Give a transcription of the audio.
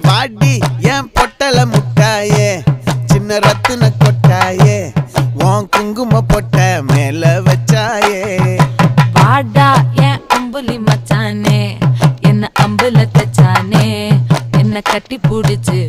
பாடி என் பொட்டல முட்டாயே சின்ன ரத்தின கொட்டாயே உன் குங்கும பொட்ட மேல வச்சாயே வாடா என் அம்புலி மச்சானே என்ன அம்புல தச்சானே என்ன கட்டி புடிச்சு